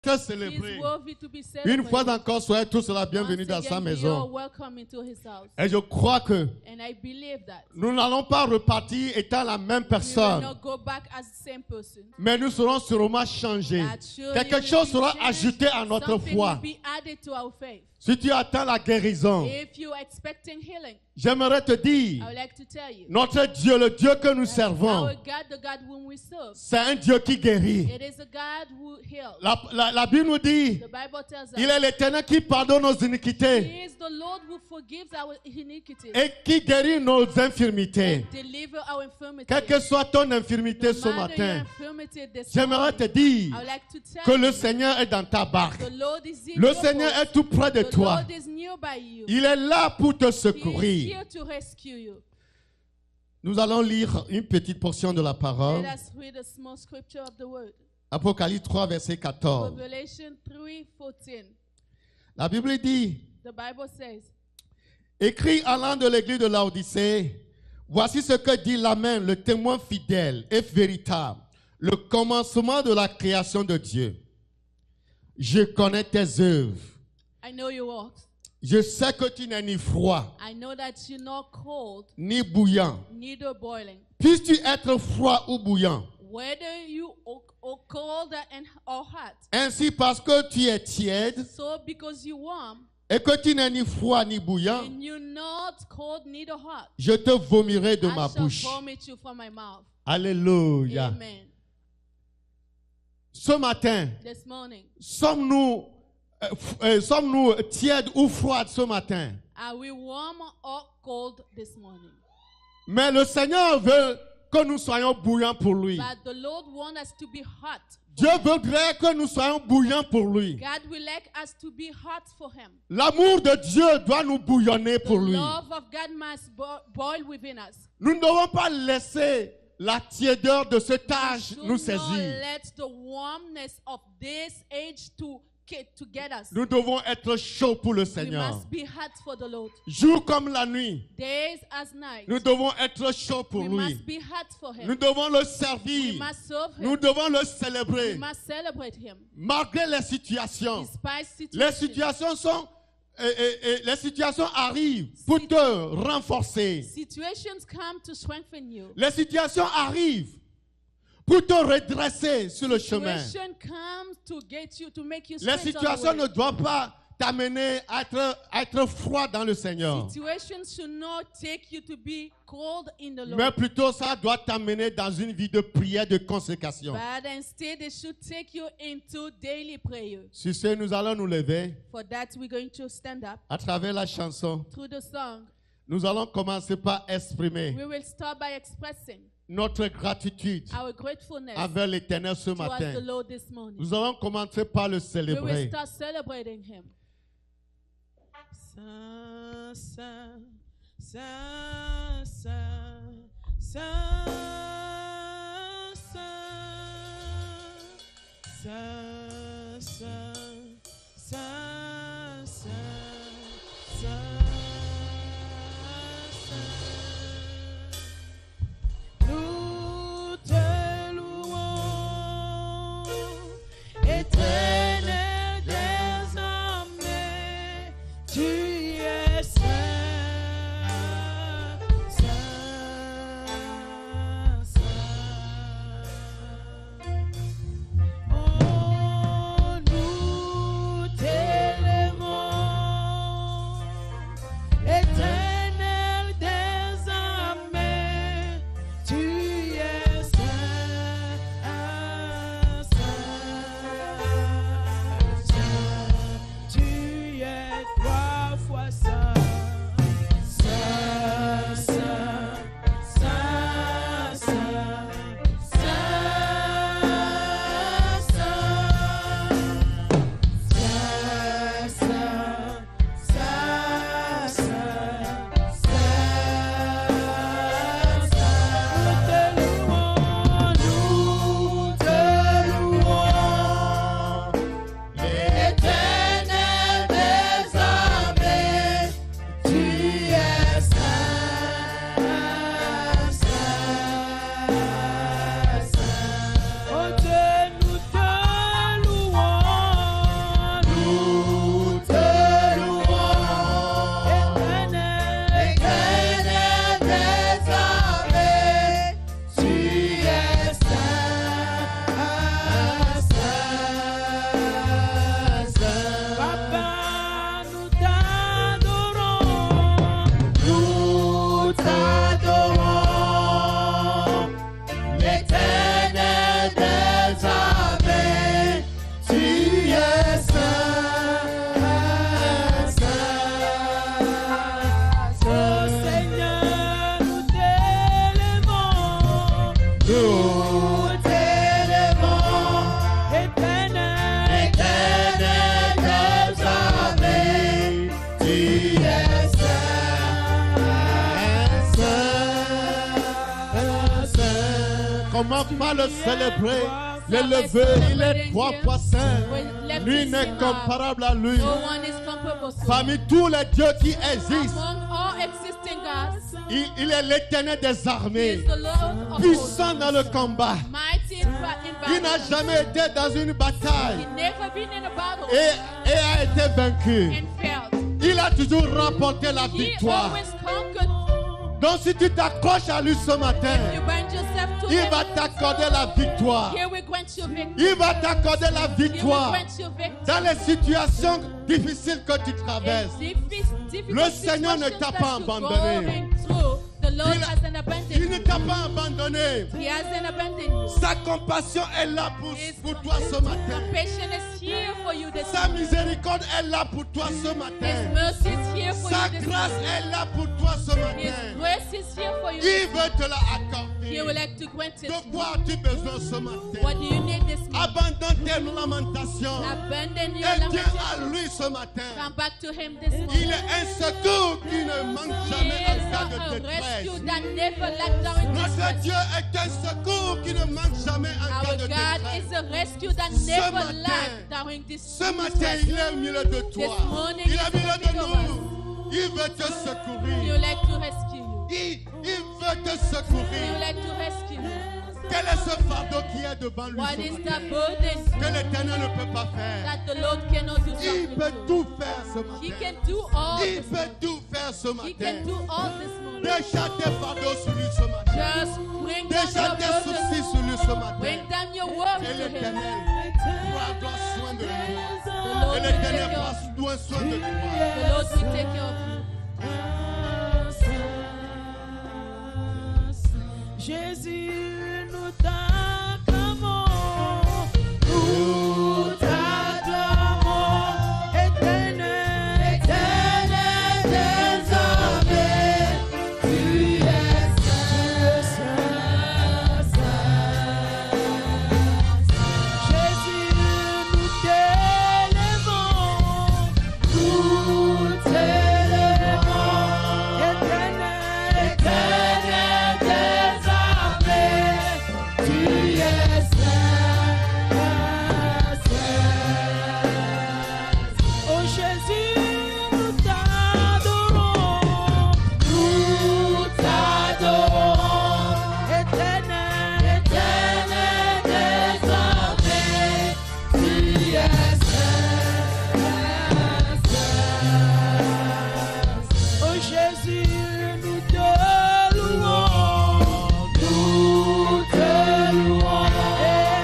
Très He is célébré. worthy to be Une celebrated. fois encore, soyez tous la bienvenue Once dans sa again, you maison. are welcome into his house. Et je crois que And I believe that nous n'allons pas repartir étant la même we will personne, not go back as the same person. mais nous serons sûrement changés. That surely Quelque will chose be sera changed. ajouté à notre Something foi. will be added to our faith. Si tu attends la guérison, If you are expecting healing, j'aimerais te I dire, would like to tell you, notre Dieu, le Dieu que nous servons, our God, the God whom we serve, c'est un Dieu qui guérit. it is a God who heals. La Bible nous dit, The Bible tells us il est l'Éternel qui pardonne nos iniquités He is the Lord who forgives our iniquities et qui guérit nos infirmités. and deliver our infirmities. Quelle que soit ton infirmité No ce matter your matin, infirmity this j'aimerais te morning, dire I would like to tell que le you Seigneur est dans ta barque. the Lord is in Le your Seigneur boat. est tout près de The toi. Lord is nearby you. Il est là pour te He is secourir. here to rescue you. Nous allons lire une petite portion de la parole. Let us read a small scripture of the word. Apocalypse 3, verset 14. Revelation 3:14. La Bible dit, The Bible says, écrit allant de l'église de Laodicée, voici ce que dit l'Amen, le témoin fidèle et véritable, le commencement de la création de Dieu. Je connais tes œuvres. I know your works. Je sais que tu n'es ni froid, I know that you're not cold, ni bouillant. neither boiling. Puisses-tu être froid ou bouillant? Whether you are cold or hot. Ainsi, parce que tu es tiède So because you're warm, et que tu n'es ni froid ni bouillant, and you're not cold, neither hot, je te vomirai de ma I shall bouche. vomit you from my mouth. Alléluia. Amen. Ce matin, This morning, sommes-nous tièdes ou froides ce matin? are we warm or cold this morning? Mais le Seigneur veut que nous soyons bouillants pour lui. But the Lord wants us to be hot. Dieu voudrait que nous soyons bouillants pour lui. God will like us to be hot for Him. L'amour de Dieu doit nous bouillonner The pour lui. love of God must boil within us. Nous ne devons pas laisser la tiédeur de cet âge Do nous not saisir. let the warmness of this age to get us. Nous devons être chauds pour le We Seigneur. must be hot for the Lord. Jour comme la nuit, Days as night. nous devons être chauds pour We lui. must be hot for Nous Him. devons le We servir. must serve Nous Him. devons le We célébrer. must celebrate Him. Malgré les situations. Despite Les situations. les situations arrivent pour te renforcer. Situations come to strengthen you. Les situations arrivent pour te redresser sur le chemin. Situation comes to get you, to make you Les straight on the situations way. ne doivent pas t'amener à être froid dans le Seigneur. Situations should not take you to be cold in the Mais Lord. plutôt ça doit t'amener dans une vie de prière, de consécration. But instead, it should take you into daily prayer. Sur ce, nous allons nous lever For that, we're going to stand up à travers la chanson. through the song. Nous allons commencer par exprimer We will start by expressing notre gratitude our gratefulness envers l'Éternel ce towards matin. the Lord this morning. Nous allons commencer par le We will célébrer. start celebrating Him. Saint, Saint, Saint, Saint, Saint, Saint, Saint, Saint, Saint, Saint, Saint. Nous te louons, Éternel des armées, tu es saint, saint, saint. Oh, nous Comment pas le célébrer, Let's l'élever? Il est celebrate trois him. fois saint. We lift Lui his n'est name up. comparable à lui. No one is comparable to Parmi him. tous les dieux qui existent, Among all existing gods, il est l'éternel des he armées, is the Lord of hosts. puissant dans le combat. Mighty in Il n'a battle. jamais été dans une He bataille never been in a battle et a été vaincu. and failed. Il a toujours remporté la He victoire. always conquered. Donc si tu t'accroches à lui ce matin, You bind yourself to il him. va t'accorder la victoire. Here we grant you victory. Il va t'accorder la Here we victoire grant you victory. dans les situations difficiles que tu traverses. Le Seigneur ne t'a pas abandonné. The Lord Il hasn't abandoned ne you. t'a pas abandonné. He hasn't abandoned you. Sa compassion est là pour toi ce matin. Compassion is here for you this Sa morning. miséricorde est là pour toi ce His matin. mercy is here for Sa you this grâce morning. est là pour toi ce His matin. grace is here for you. Il veut te la He accorder. would like to grant it. De quoi as-tu besoin ce matin? What do you need this morning? Abandonne tes lamentations Abandon your et viens à lamentation. lui ce matin. Come back to him this Il morning. est un secours qui ne manque He jamais en is cas de a détresse. rescue that never let down in Notre distress. Dieu est un secours qui ne manque jamais en cas Our de God détresse. is a rescue that Ce never matin, lacked during this Ce matin, il est au milieu de toi. This morning Il est au is milieu in the de middle of nous. Il veut te He secourir. would like to rescue you. Il veut te He would secourir. like to rescue you. Quel est ce fardeau qui est devant lui What ce is matin? the burden Que l'Éternel ne peut pas faire. that the Lord cannot do Il something peut to? tout faire ce He matin. can do all Il this. peut tout faire ce He matin. can do all this morning. Déjà tes fardeaux sur lui ce matin. Just bring down Déjà your tes burden. soucis sur lui ce matin. Bring down your worries Et to him. l'Éternel prendra soin de toi. The Et Lord will l'Éternel take care of you. prend soin de toi. The Lord will take care of you. Jésus, nous t'acclamons, nous t'acclamons, éternel, éternel des armées, tu es saint, saint. Jésus, nous t'élevons, éternel, éternel des armées, tu es saint, saint. Oh Jésus, nous t'adorons, éternel, éternel des armées, tu es saint, saint. Oh Jésus, nous te louons,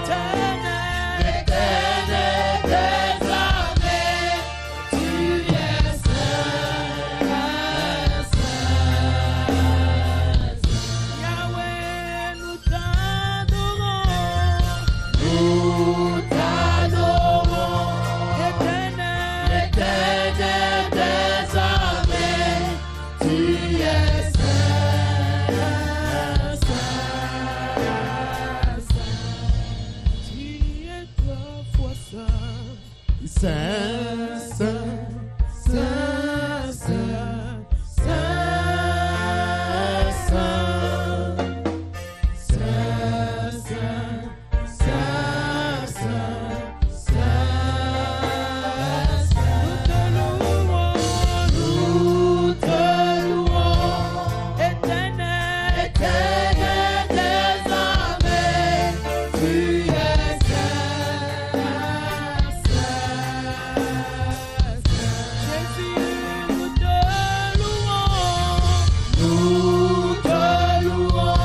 éternel, éternel des armées, tu es saint, saint. Yahweh, nous t'adorons, éternel, éternel des armées, tu es saint, saint, saint. Tu es trois fois saint. Saint, saint, Saint, saint, saint, saint, saint, saint, saint, saint. Nous te louons, éternel, éternel des armées, tu es saint, saint. Jésus, nous te louons,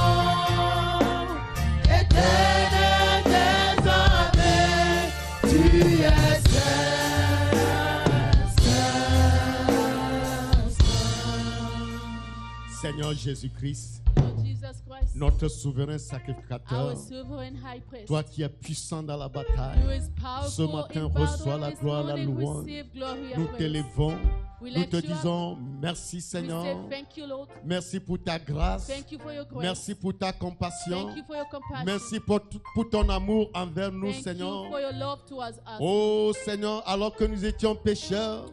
éternel des armées, tu es saint, saint, saint. Seigneur Jésus-Christ, Lord Jesus Christ, notre souverain our sacrificateur, sovereign high priest, toi qui es puissant dans la who bataille, is powerful ce matin, in battle, reçois la this gloire, la morning louange. receive glory and nous praise. t'élevons, We nous lift te you up. disons merci We Seigneur, say thank you, Lord. merci pour ta grâce, Thank you for your grace. merci pour ta compassion, Thank you for your compassion. merci pour ton amour envers nous Thank Seigneur. you for your love towards us. Oh Seigneur, alors que nous étions pécheurs,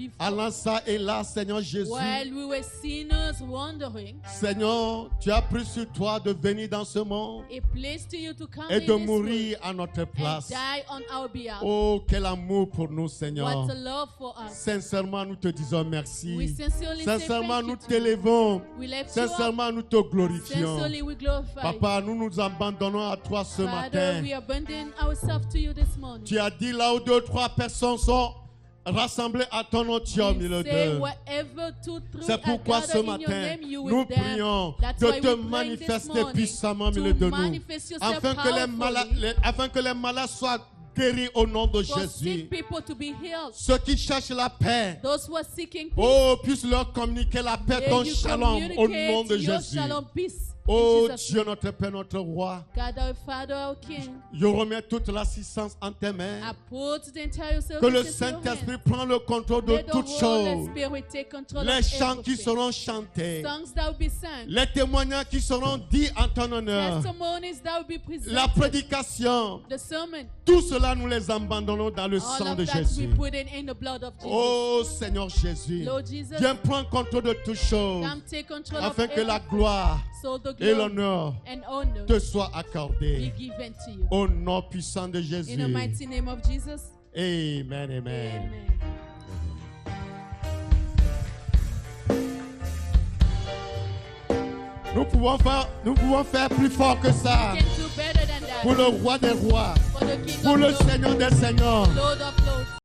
before. Allant ça et là, Seigneur Jésus. While we were sinners wandering, Seigneur, tu as pris sur toi de venir dans ce monde it pleased to you to come et in de this world mourir à notre and place. die on our behalf. Oh, quel amour pour nous, Seigneur. What a love for us. Sincèrement, nous te disons We merci. sincerely say Sincèrement, thank nous you to you. t'élevons. We lift you up. Sincèrement, nous te glorifions. Sincerely we glorify you. Papa, nous nous abandonnons à toi ce Father, matin. we abandon ourselves to you this morning. Tu as dit là où 2 ou 3 personnes sont rassemblées à ton nom, tu es au milieu We say d'eux. whatever 2, 3 C'est are pourquoi ce gathered in your matin, name, you nous with them. prions That's de why te we pray this manifester morning puissamment au to milieu de nous, manifest yourself afin que les malades, powerfully afin que les malades soient guéris au nom de for Jésus. sick people to be healed. Ceux qui cherchent la paix, Those who are seeking peace, oh, puisse leur communiquer la paix, may ton you shalom au communicate nom de your Jésus. shalom peace. Oh In Jesus' Dieu, name. notre Père, notre Roi, God our Father, our King, je remets toute l'assistance en tes I mains. put the entire Que le service into your Saint-Esprit hands. prenne le control de Let the toutes Holy choses. Spirit take control Les of chants qui everything. seront chantés, Songs that will be sung, les témoignages qui seront dits en ton honneur, testimonies that will be la presented, prédication, the sermon, tout cela nous les abandonnons dans le all sang of de that we Jésus. put in the blood of Jesus. Oh Seigneur Jésus, Lord Jesus, viens prendre contrôle de toutes choses come take control afin of que la everything, gloire so the et glory l'honneur and honor te soient be accordés. given to you. Au nom puissant de In Jésus. the mighty name of Jesus, Amen, amen. amen. Nous pouvons faire plus fort que ça. We can do better than that. Pour le roi des rois, For the King pour of le glory, Seigneur des seigneurs. Lord of lords.